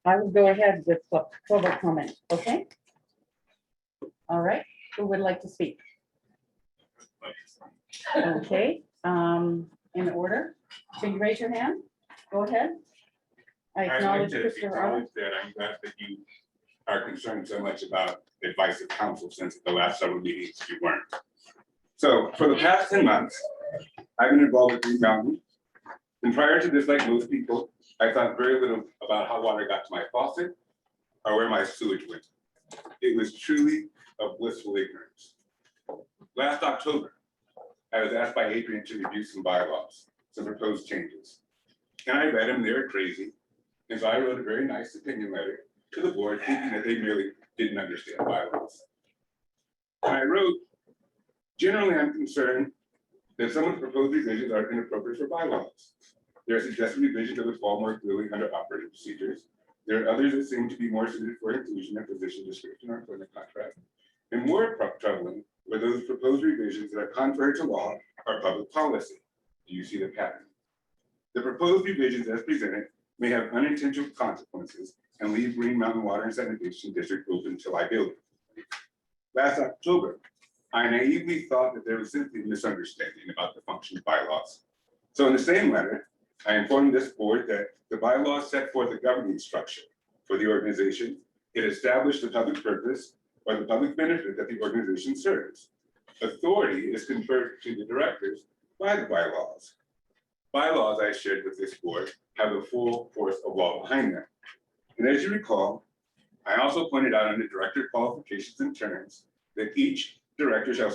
I will go ahead with public comment, okay? All right, who would like to speak? Okay, in order. So you raise your hand, go ahead. I I'd like acknowledge to Christopher Arlen. acknowledge that I'm glad that you are concerned so much about advice of counsel since the last several meetings you weren't. So for the past 10 months, I've been involved with Green Mountain. And prior to this, like most people, I thought very little about how water got to my faucet or where my sewage went. It was truly a blissful ignorance. Last October, I was asked by Adrian to review some bylaws, some proposed changes. And I read them, they were crazy. And so I wrote a very nice opinion letter to the board thinking that they merely didn't understand bylaws. And I wrote, generally I'm concerned that some of the proposed revisions are inappropriate for bylaws. There are suggested revisions that would fall more clearly under operating procedures. There are others that seem to be more suited for inclusion in position description or employment contract. And more troubling were those proposed revisions that are contrary to law or public policy. Do you see the pattern? The proposed revisions as presented may have unintentional consequences and leave Green Mountain Water and Sanitation District open to liability. Last October, I naively thought that there was simply misunderstanding about the function of bylaws. So in the same letter, I informed this board that the bylaws set forth a governing structure for the organization. It established the public purpose or the public benefit that the organization serves. Authority is conferred to the directors by the bylaws. Bylaws, I shared with this board, have the full force of law behind them. And as you recall, I also pointed out under director qualifications and terms that each director shall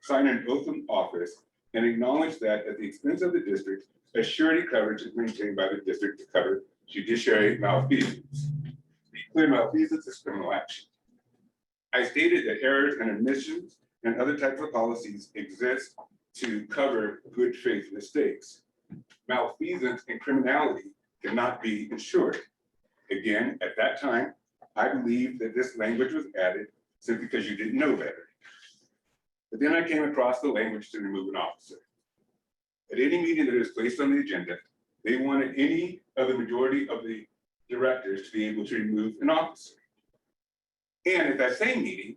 sign an oath of office and acknowledge that at the expense of the district, a surety coverage is maintained by the district to cover judiciary malfeasance. To be clear, malfeasance is criminal action. I stated that errors and omissions and other types of policies exist to cover good faith mistakes. Malfeasance and criminality cannot be insured. Again, at that time, I believed that this language was added simply because you didn't know better. But then I came across the language to remove an officer. At any meeting that is placed on the agenda, they wanted any of the majority of the directors to be able to remove an officer. And at that same meeting,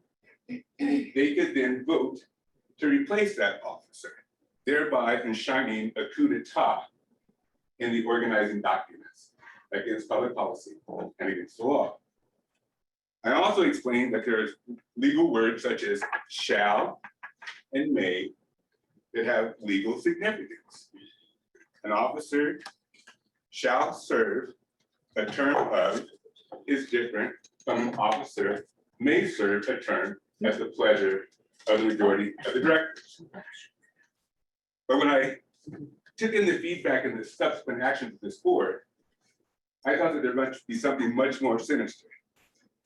they could then vote to replace that officer, thereby enshrining a coup d'etat in the organizing documents against public policy and against the law. I also explained that there is legal words such as shall and may that have legal significance. An officer shall serve a term of is different from an officer may serve a term at the pleasure of the majority of the directors. But when I took in the feedback and the subsequent actions of this board, I thought that there must be something much more sinister.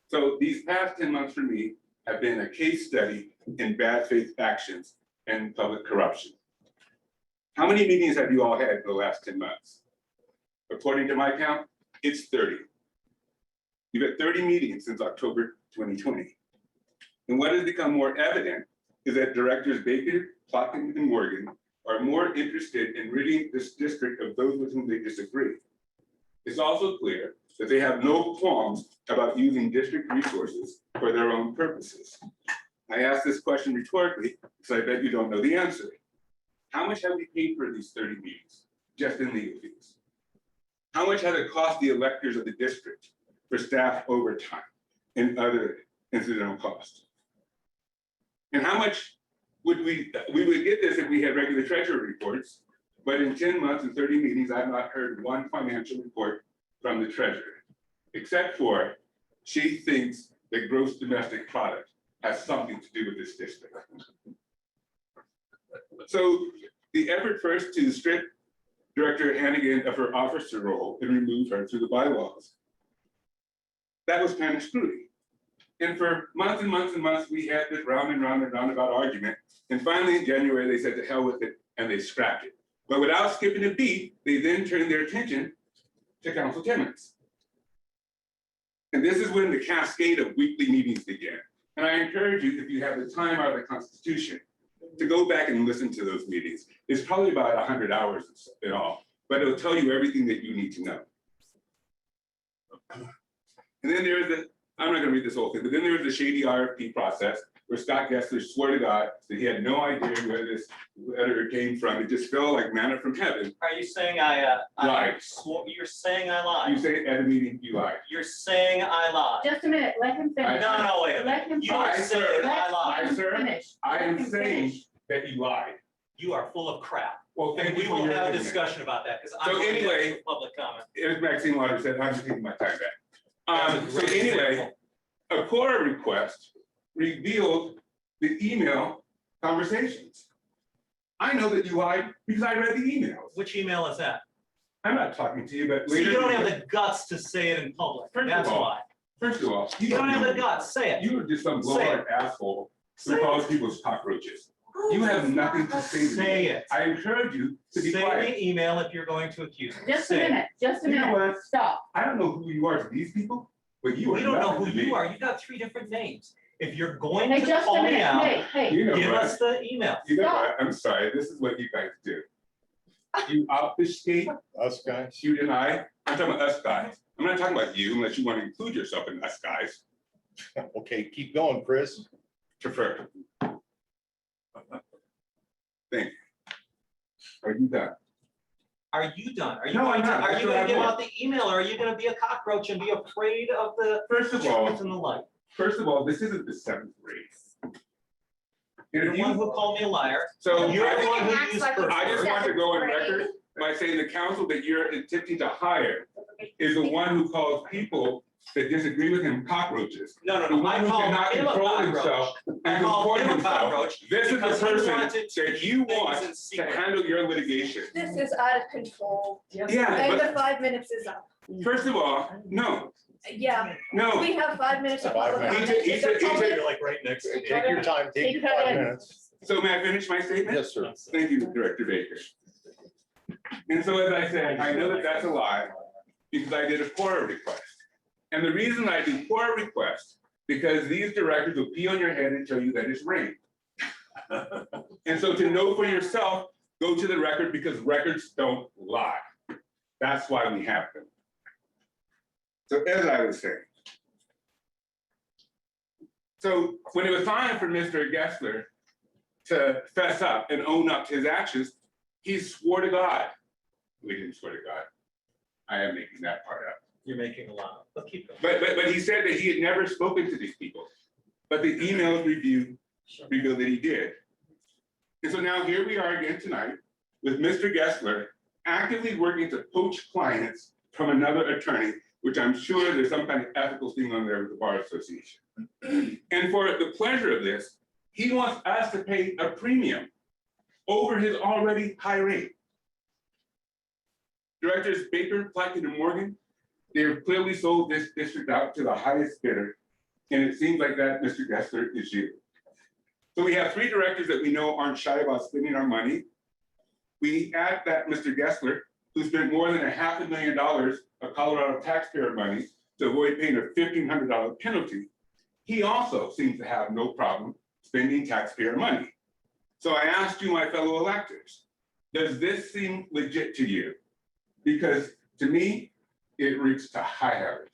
So these past 10 months for me have been a case study in bad faith actions and public corruption. How many meetings have you all had in the last 10 months? According to my count, it's 30. You've had 30 meetings since October 2020. And what has become more evident is that directors Baker, Plotkin, and Morgan are more interested in ridding this district of those with whom they disagree. It's also clear that they have no qualms about using district resources for their own purposes. I ask this question rhetorically because I bet you don't know the answer. How much have we paid for these 30 meetings, just in legal fees? How much has it cost the electors of the district for staff overtime and other incidental costs? And how much would we would get this if we had regular treasury reports, but in 10 months and 30 meetings, I've not heard one financial report from the treasurer, except for she thinks that gross domestic product has something to do with this district. So the effort first to strip Director Hannigan of her officer role and remove her through the bylaws, that was kind of screwy. And for months and months and months, we had this round and round and roundabout argument. And finally in January, they said to hell with it and they scrapped it. But without skipping a beat, they then turned their attention to council tenants. And this is when the cascade of weekly meetings began. And I encourage you, if you have the time out of the Constitution, to go back and listen to those meetings. It's probably about 100 hours in all, but it'll tell you everything that you need to know. And then there is I'm not gonna read this whole thing, but then there was the shady RFP process where Scott Gessler swore to God that he had no idea where this letter came from. It just fell like manna from heaven. Are you saying Lied. You're saying I lied? You say at a meeting, you lied. You're saying I lied? Just a minute, let him finish. No, wait a Let him minute. You are finish. saying I Let lied. him Sir, finish. I Let am him saying finish. that you lied. You are full of crap. Well, And thank we you for will your have a opinion. discussion about that, because So I'm going to anyway- get public comment. As Maxine Waters said, I'm just taking my time back. That's a So great anyway, example. a Quora request revealed the email conversations. I know that you lied because I read the emails. Which email is that? I'm not talking to you, but See, later. you don't have the guts to say it in public. First of That's all, why. First of all, You don't have know the me. guts. Say it. You are just some Say blow-hard asshole Say who calls it. people cockroaches. You have nothing to say to me. Say it. I encourage you to be Say quiet. the email if you're going to accuse me. Just a Say it. minute, just a You know minute, what? stop. I don't know who you are to these people, but you are We don't know nothing who to me. you are. You got 3 different names. If you're going Hey, to just a call me minute, out, hey, hey, You know give what? us the email. You know Stop. what? I'm sorry. This is what you guys do. You obfuscate, Us guys? you deny. I'm talking about us guys. I'm not talking about you unless you want to include yourself in us guys. Okay, keep going, Chris. Prefer. Thank you. Are you done? Are you done? Are you No, going I'm to, not. are That's you what gonna I give want. out the email, or are you gonna be a cockroach and be afraid of the First of truth all, and the light? this isn't the 7th grade. You're And the if one who you, called me a liar. so You're the I one who Acts used like curse it's I just words. want to go on Right. record by saying the council that you're attempting to hire is the one who calls people that disagree with him cockroaches. No, The no, one I who cannot called him a control cockroach. himself I and called comport him a himself. cockroach This is the because he person wanted to that you keep things want in to secret. handle your litigation. This is out of control. Yeah, And but the 5 minutes is up. first of all, no, Yeah, no. we have 5 minutes of public 5 comment. minutes. Is there public- You're like right next to me. Take your time, take your 5 minutes. So may I finish my statement? Yes, sir. Thank you, Director Baker. And so as I said, I know that that's a lie because I did a Quora request. And the reason I do Quora request, because these directors will pee on your head and tell you that it's rain. And so to know for yourself, go to the record because records don't lie. That's why we have them. So as I was saying, so when it was time for Mr. Gessler to fess up and own up to his actions, he swore to God. We didn't swear to God. I am making that part up. You're making a lot. Let's keep going. But he said that he had never spoken to these people. But the emails revealed that he did. And so now here we are again tonight with Mr. Gessler actively working to poach clients from another attorney, which I'm sure there's some kind of ethical thing on there with the Bar Association. And for the pleasure of this, he wants us to pay a premium over his already high rate. Directors Baker, Plackett, and Morgan, they have clearly sold this district out to the highest bidder, and it seems like that, Mr. Gessler, is you. So we have 3 directors that we know aren't shy about spending our money. We add that Mr. Gessler, who spent more than $500,000 of Colorado taxpayer money to avoid paying a $1,500 penalty, he also seems to have no problem spending taxpayer money. So I asked you, my fellow electors, does this seem legit to you? Because to me, it reeks to high average.